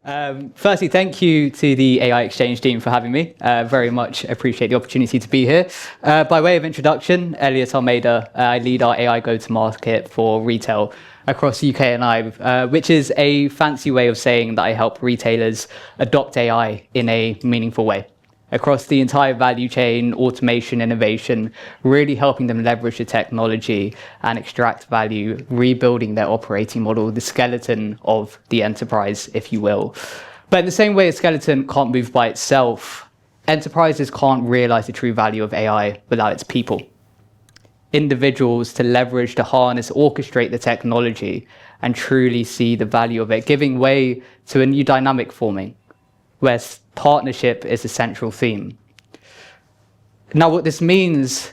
Firstly, thank you to the AI Exchange team for having me. Very much appreciate the opportunity to be here. By way of introduction, Elliot Almeida, I lead our AI go-to-market for retail across the UK and I, which is a fancy way of saying that I help retailers adopt AI in a meaningful way. Across the entire value chain, automation, innovation, really helping them leverage the technology and extract value, rebuilding their operating model, the skeleton of the enterprise, if you will. But in the same way a skeleton can't move by itself, enterprises can't realize the true value of AI without its people. Individuals to leverage, to harness, orchestrate the technology and truly see the value of it, giving way to a new dynamic forming, where partnership is a central theme. Now, what this means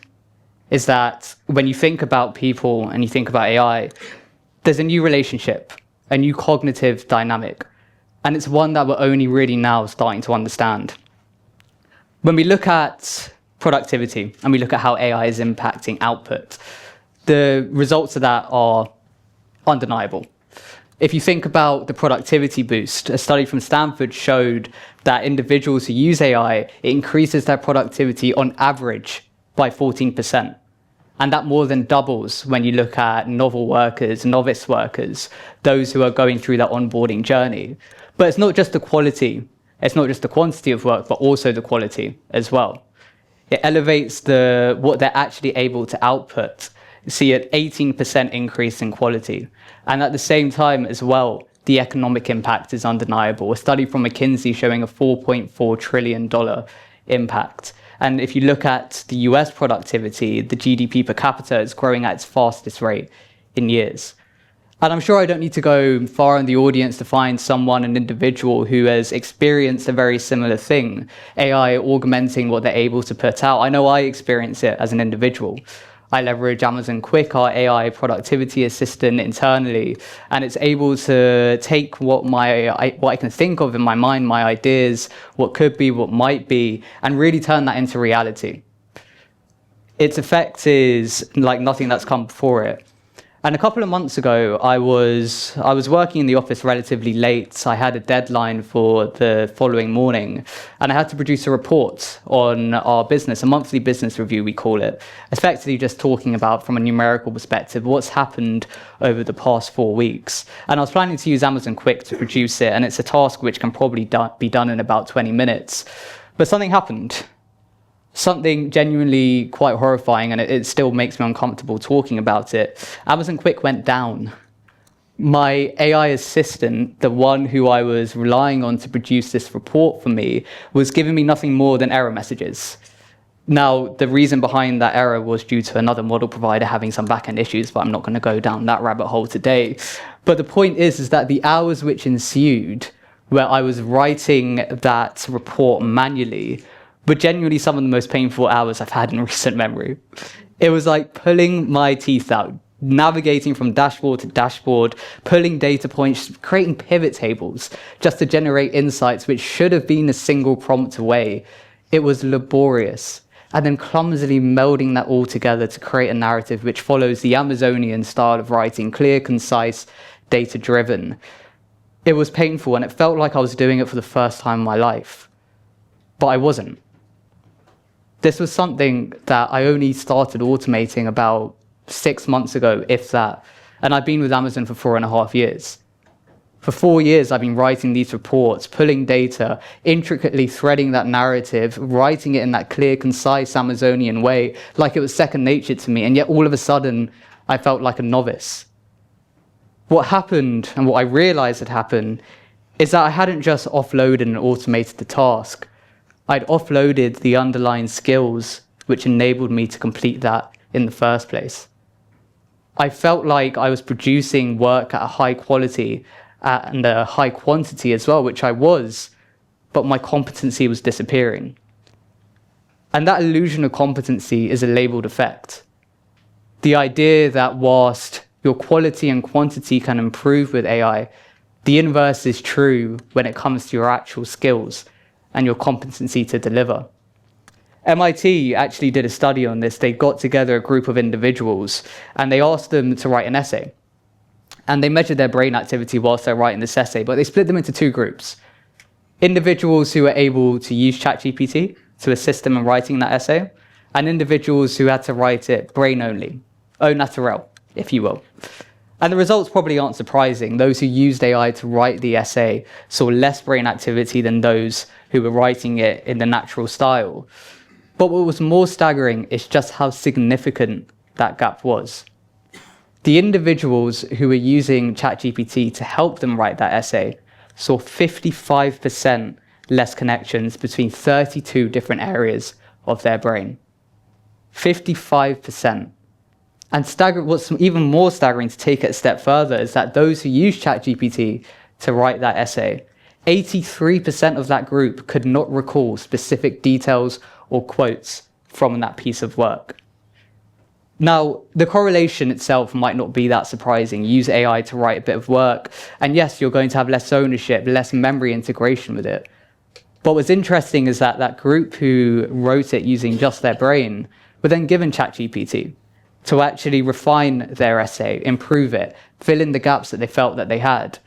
is that when you think about people and you think about AI, there's a new relationship, a new cognitive dynamic, and it's one that we're only really now starting to understand. When we look at productivity and we look at how AI is impacting output, the results of that are undeniable. If you think about the productivity boost, a study from Stanford showed that individuals who use AI, it increases their productivity on average by 14%. And that more than doubles when you look at novel workers, novice workers, those who are going through that onboarding journey. But it's not just the quality, it's not just the quantity of work, but also the quality as well. It elevates what they're actually able to output. See an 18% increase in quality. And at the same time as well, the economic impact is undeniable. A study from McKinsey showing a $4.4 trillion impact. And if you look at the US productivity, the GDP per capita is growing at its fastest rate in years. And I'm sure I don't need to go far in the audience to find someone, an individual who has experienced a very similar thing, AI augmenting what they're able to put out. I know I experience it as an individual. I leverage Amazon Quick, our AI productivity assistant internally, and it's able to take what I can think of in my mind, my ideas, what could be, what might be, and really turn that into reality. Its effect is like nothing that's come before it. And a couple of months ago, I was working in the office relatively late. I had a deadline for the following morning, and I had to produce a report on our business, a monthly business review, we call it, effectively just talking about, from a numerical perspective, what's happened over the past 4 weeks. And I was planning to use Amazon Quick to produce it, and it's a task which can probably be done in about 20 minutes. But something happened. Something genuinely quite horrifying, and it still makes me uncomfortable talking about it. Amazon Quick went down. My AI assistant, the one who I was relying on to produce this report for me, was giving me nothing more than error messages. Now, the reason behind that error was due to another model provider having some backend issues, but I'm not going to go down that rabbit hole today. But the point is that the hours which ensued, where I was writing that report manually, but genuinely some of the most painful hours I've had in recent memory. It was like pulling my teeth out, navigating from dashboard to dashboard, pulling data points, creating pivot tables just to generate insights which should have been a single prompt away. It was laborious. And then clumsily melding that all together to create a narrative which follows the Amazonian style of writing, clear, concise, data-driven. It was painful, and it felt like I was doing it for the first time in my life. But I wasn't. This was something that I only started automating about 6 months ago, if that. And I've been with Amazon for 4.5 years. For 4 years, I've been writing these reports, pulling data, intricately threading that narrative, writing it in that clear, concise Amazonian way, like it was second nature to me. And yet all of a sudden, I felt like a novice. What happened, and what I realized had happened, is that I hadn't just offloaded and automated the task. I'd offloaded the underlying skills which enabled me to complete that in the first place. I felt like I was producing work at a high quality and a high quantity as well, which I was, but my competency was disappearing. And that illusion of competency is a labeled effect. The idea that whilst your quality and quantity can improve with AI, the inverse is true when it comes to your actual skills and your competency to deliver. MIT actually did a study on this. They got together a group of individuals and they asked them to write an essay. And they measured their brain activity whilst they're writing this essay, but they split them into two groups. Individuals who were able to use ChatGPT to assist them in writing that essay, and individuals who had to write it brain only, au naturel, if you will. And the results probably aren't surprising. Those who used AI to write the essay saw less brain activity than those who were writing it in the natural style. But what was more staggering is just how significant that gap was. The individuals who were using ChatGPT to help them write that essay saw 55% less connections between 32 different areas of their brain. 55%. And what's even more staggering, to take it a step further, is that those who use ChatGPT to write that essay, 83% of that group could not recall specific details or quotes from that piece of work. Now, the correlation itself might not be that surprising. Use AI to write a bit of work, and yes, you're going to have less ownership, less memory integration with it. But what's interesting is that that group who wrote it using just their brain were then given ChatGPT to actually refine their essay, improve it, fill in the gaps that they felt that they had.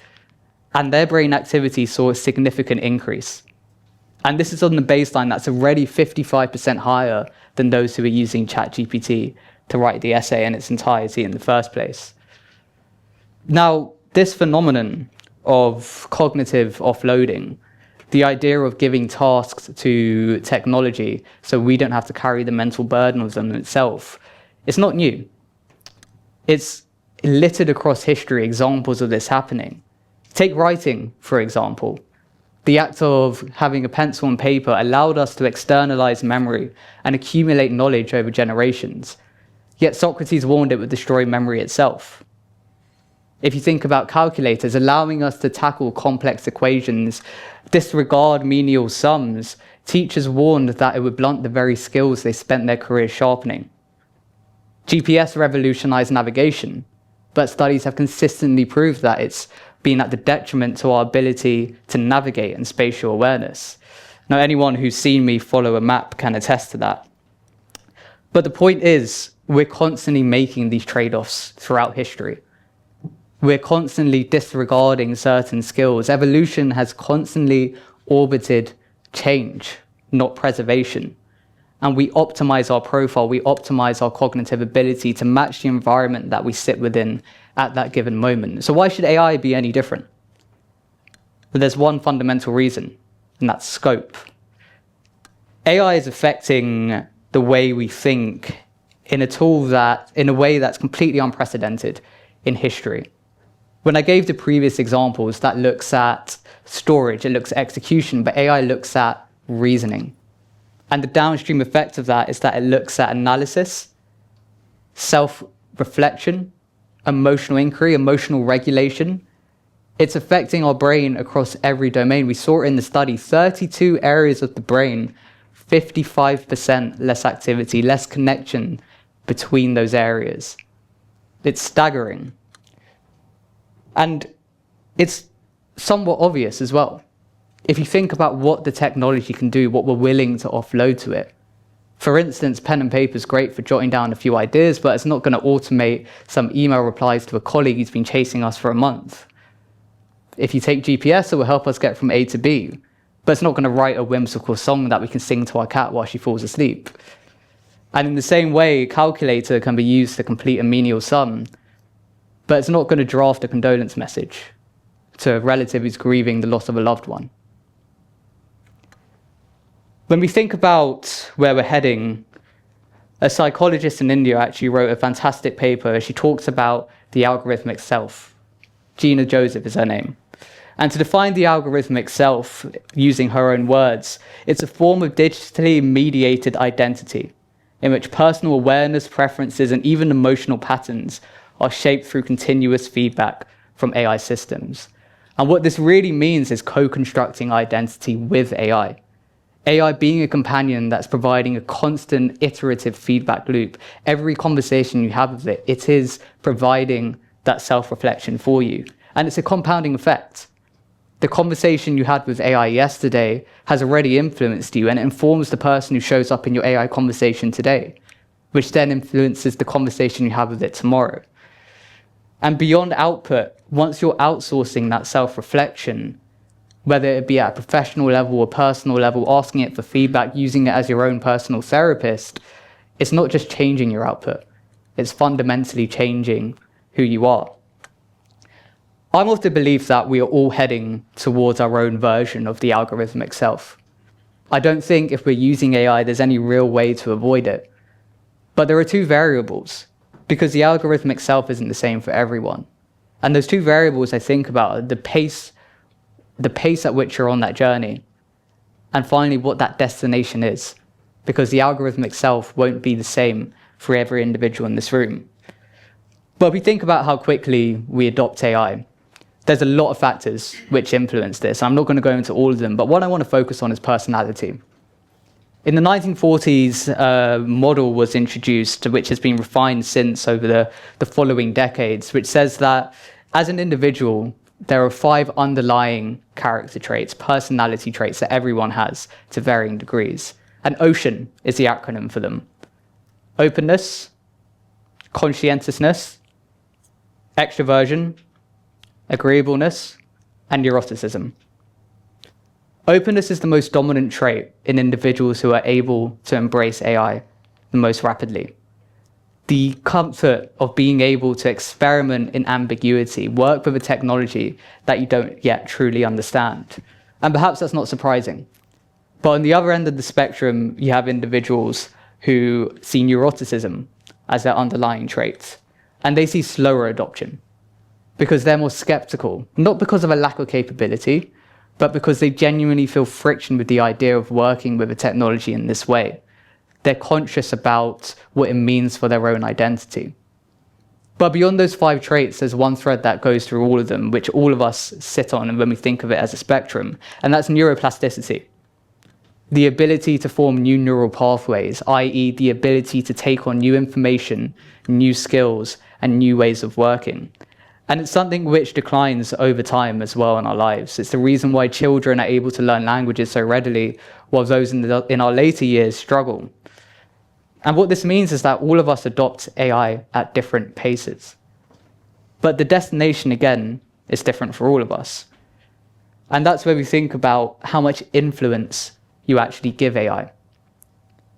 And their brain activity saw a significant increase. And this is on the baseline that's already 55% higher than those who are using ChatGPT to write the essay in its entirety in the first place. Now, this phenomenon of cognitive offloading, the idea of giving tasks to technology so we don't have to carry the mental burden of them itself, it's not new. It's littered across history, examples of this happening. Take writing, for example. The act of having a pencil and paper allowed us to externalize memory and accumulate knowledge over generations. Yet Socrates warned it would destroy memory itself. If you think about calculators, allowing us to tackle complex equations, disregard menial sums, teachers warned that it would blunt the very skills they spent their careers sharpening. GPS revolutionized navigation, but studies have consistently proved that it's been at the detriment to our ability to navigate and spatial awareness. Now, anyone who's seen me follow a map can attest to that. But the point is, we're constantly making these trade-offs throughout history. We're constantly disregarding certain skills. Evolution has constantly orbited change, not preservation. And we optimize our profile, we optimize our cognitive ability to match the environment that we sit within at that given moment. So why should AI be any different? But there's one fundamental reason, and that's scope. AI is affecting the way we think in a way that's completely unprecedented in history. When I gave the previous examples, that looks at storage, it looks at execution, but AI looks at reasoning. And the downstream effect of that is that it looks at analysis, self-reflection, emotional inquiry, emotional regulation. It's affecting our brain across every domain. We saw it in the study, 32 areas of the brain, 55% less activity, less connection between those areas. It's staggering. And it's somewhat obvious as well. If you think about what the technology can do, what we're willing to offload to it. For instance, pen and paper is great for jotting down a few ideas, but it's not going to automate some email replies to a colleague who's been chasing us for a month. If you take GPS, it will help us get from A to B, but it's not going to write a whimsical song that we can sing to our cat while she falls asleep. And in the same way, a calculator can be used to complete a menial sum, but it's not going to draft a condolence message to a relative who's grieving the loss of a loved one. When we think about where we're heading, a psychologist in India actually wrote a fantastic paper. She talks about the algorithmic self. Gina Joseph is her name. And to define the algorithmic self, using her own words, it's a form of digitally mediated identity in which personal awareness, preferences, and even emotional patterns are shaped through continuous feedback from AI systems. And what this really means is co-constructing identity with AI. AI being a companion that's providing a constant iterative feedback loop. Every conversation you have with it, it is providing that self-reflection for you. And it's a compounding effect. The conversation you had with AI yesterday has already influenced you, and it informs the person who shows up in your AI conversation today, which then influences the conversation you have with it tomorrow. And beyond output, once you're outsourcing that self-reflection, whether it be at a professional level or personal level, asking it for feedback, using it as your own personal therapist, it's not just changing your output, it's fundamentally changing who you are. I'm of the belief that we are all heading towards our own version of the algorithmic self. I don't think if we're using AI, there's any real way to avoid it. But there are two variables, because the algorithmic self isn't the same for everyone. And those two variables I think about are the pace at which you're on that journey, and finally what that destination is, because the algorithmic self won't be the same for every individual in this room. But if we think about how quickly we adopt AI, there's a lot of factors which influence this. I'm not going to go into all of them, but what I want to focus on is personality. In the 1940s, a model was introduced, which has been refined since over the following decades, which says that as an individual, there are 5 underlying character traits, personality traits that everyone has to varying degrees. And OCEAN is the acronym for them. Openness, conscientiousness, extroversion, agreeableness, and neuroticism. Openness is the most dominant trait in individuals who are able to embrace AI the most rapidly. The comfort of being able to experiment in ambiguity, work with a technology that you don't yet truly understand. And perhaps that's not surprising. But on the other end of the spectrum, you have individuals who see neuroticism as their underlying trait, and they see slower adoption because they're more skeptical, not because of a lack of capability, but because they genuinely feel friction with the idea of working with a technology in this way. They're conscious about what it means for their own identity. But beyond those 5 traits, there's one thread that goes through all of them, which all of us sit on when we think of it as a spectrum, and that's neuroplasticity. The ability to form new neural pathways, i.e. the ability to take on new information, new skills, and new ways of working. And it's something which declines over time as well in our lives. It's the reason why children are able to learn languages so readily, while those in our later years struggle. And what this means is that all of us adopt AI at different paces. But the destination, again, is different for all of us. And that's where we think about how much influence you actually give AI.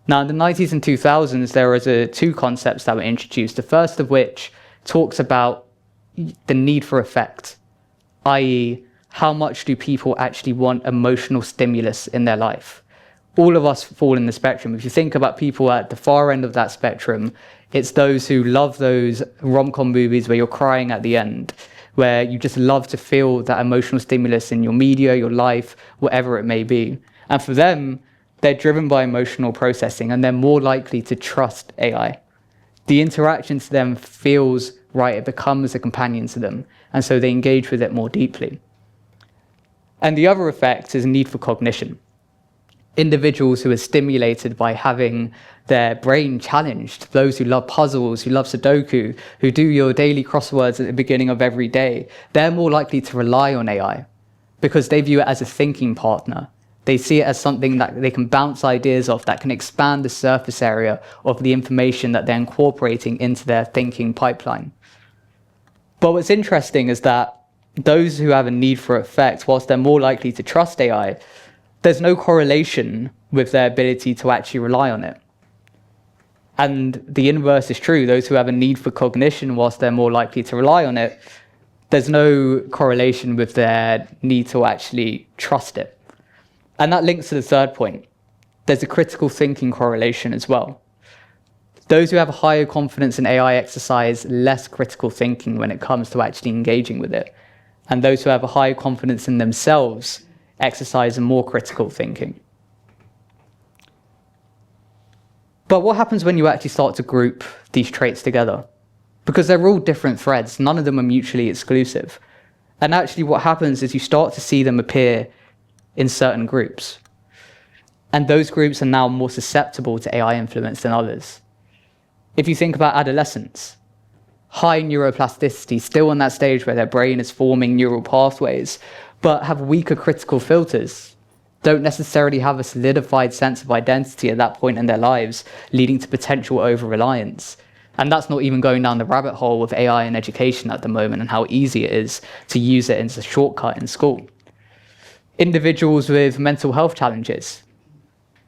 Now, in the 90s and 2000s, there was 2 concepts that were introduced, the first of which talks about the need for effect, i.e. how much do people actually want emotional stimulus in their life? All of us fall in the spectrum. If you think about people at the far end of that spectrum, it's those who love those rom-com movies where you're crying at the end, where you just love to feel that emotional stimulus in your media, your life, whatever it may be. And for them, they're driven by emotional processing and they're more likely to trust AI. The interaction to them feels right, it becomes a companion to them, and so they engage with it more deeply. And the other effect is a need for cognition. Individuals who are stimulated by having their brain challenged, those who love puzzles, who love Sudoku, who do your daily crosswords at the beginning of every day, they're more likely to rely on AI because they view it as a thinking partner. They see it as something that they can bounce ideas off, that can expand the surface area of the information that they're incorporating into their thinking pipeline. But what's interesting is that those who have a need for effect, whilst they're more likely to trust AI, there's no correlation with their ability to actually rely on it. And the inverse is true. Those who have a need for cognition, whilst they're more likely to rely on it, there's no correlation with their need to actually trust it. And that links to the third point. There's a critical thinking correlation as well. Those who have a higher confidence in AI exercise less critical thinking when it comes to actually engaging with it. And those who have a higher confidence in themselves exercise a more critical thinking. But what happens when you actually start to group these traits together? Because they're all different threads, none of them are mutually exclusive. And actually what happens is you start to see them appear in certain groups. And those groups are now more susceptible to AI influence than others. If you think about adolescents, high neuroplasticity, still on that stage where their brain is forming neural pathways, but have weaker critical filters, don't necessarily have a solidified sense of identity at that point in their lives, leading to potential over-reliance. And that's not even going down the rabbit hole of AI in education at the moment and how easy it is to use it as a shortcut in school. Individuals with mental health challenges,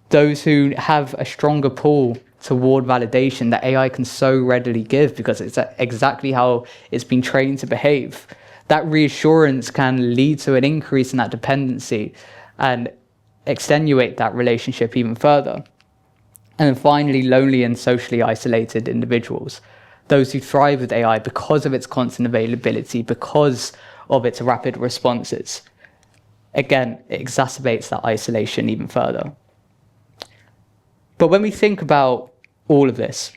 those who have a stronger pull toward validation that AI can so readily give because it's exactly how it's been trained to behave. That reassurance can lead to an increase in that dependency and extenuate that relationship even further. And then finally, lonely and socially isolated individuals, those who thrive with AI because of its constant availability, because of its rapid responses. Again, it exacerbates that isolation even further. But when we think about all of this,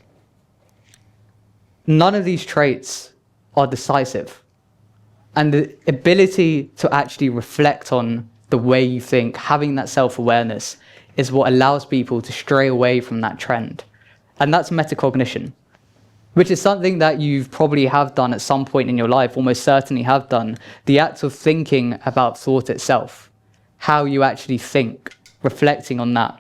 none of these traits are decisive. And the ability to actually reflect on the way you think, having that self-awareness, is what allows people to stray away from that trend. And that's metacognition, which is something that you've probably have done at some point in your life, almost certainly have done, the act of thinking about thought itself, how you actually think, reflecting on that.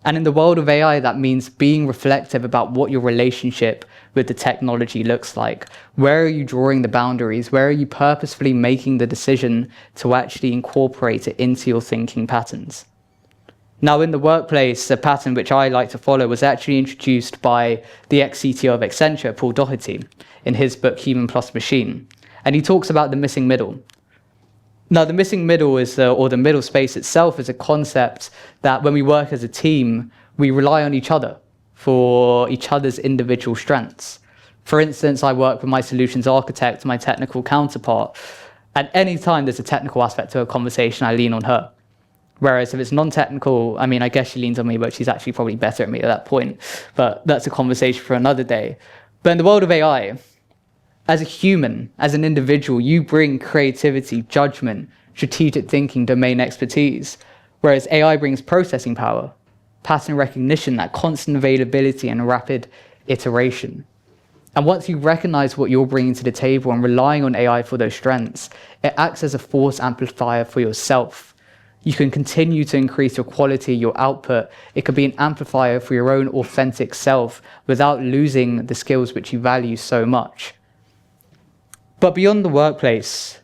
And in the world of AI, that means being reflective about what your relationship with the technology looks like. Where are you drawing the boundaries? Where are you purposefully making the decision to actually incorporate it into your thinking patterns? Now, in the workplace, a pattern which I like to follow was actually introduced by the ex-CTO of Accenture, Paul Doherty, in his book, Human Plus Machine. And he talks about the missing middle. Now, the missing middle or the middle space itself is a concept that when we work as a team, we rely on each other for each other's individual strengths. For instance, I work with my solutions architect, my technical counterpart. At any time there's a technical aspect to a conversation, I lean on her. Whereas if it's non-technical, I mean, I guess she leans on me, but she's actually probably better at me at that point. But that's a conversation for another day. But in the world of AI, as a human, as an individual, you bring creativity, judgment, strategic thinking, domain expertise, whereas AI brings processing power, pattern recognition, that constant availability and rapid iteration. And once you recognize what you're bringing to the table and relying on AI for those strengths, it acts as a force amplifier for yourself. You can continue to increase your quality, your output. It could be an amplifier for your own authentic self without losing the skills which you value so much. But beyond the workplace,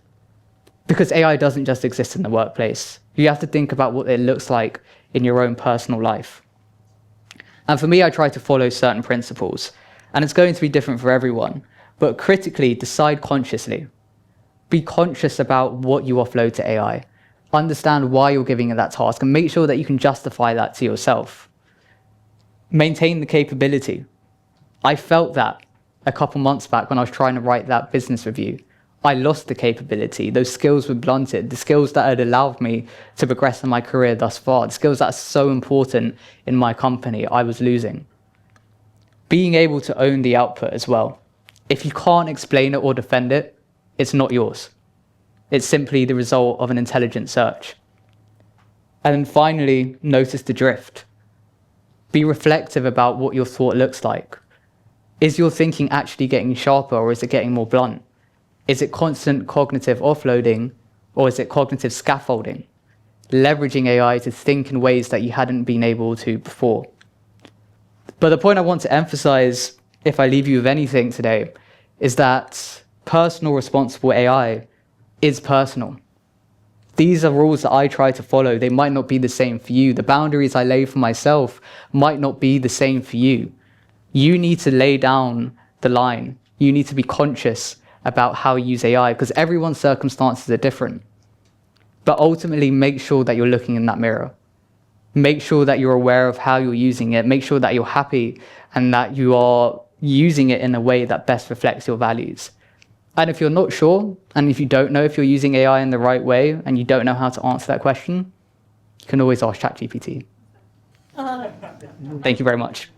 because AI doesn't just exist in the workplace, you have to think about what it looks like in your own personal life. And for me, I try to follow certain principles, and it's going to be different for everyone, but critically decide consciously. Be conscious about what you offload to AI. Understand why you're giving it that task, and make sure that you can justify that to yourself. Maintain the capability. I felt that a couple months back when I was trying to write that business review. I lost the capability. Those skills were blunted. The skills that had allowed me to progress in my career thus far, the skills that are so important in my company, I was losing. Being able to own the output as well. If you can't explain it or defend it, it's not yours. It's simply the result of an intelligent search. And then finally, notice the drift. Be reflective about what your thought looks like. Is your thinking actually getting sharper, or is it getting more blunt? Is it constant cognitive offloading, or is it cognitive scaffolding? Leveraging AI to think in ways that you hadn't been able to before. But the point I want to emphasize, if I leave you with anything today, is that personal responsible AI is personal. These are rules that I try to follow. They might not be the same for you. The boundaries I lay for myself might not be the same for you. You need to lay down the line. You need to be conscious about how you use AI, because everyone's circumstances are different. But ultimately, make sure that you're looking in that mirror. Make sure that you're aware of how you're using it. Make sure that you're happy and that you are using it in a way that best reflects your values. And if you're not sure, and if you don't know if you're using AI in the right way, and you don't know how to answer that question, you can always ask ChatGPT. Thank you very much.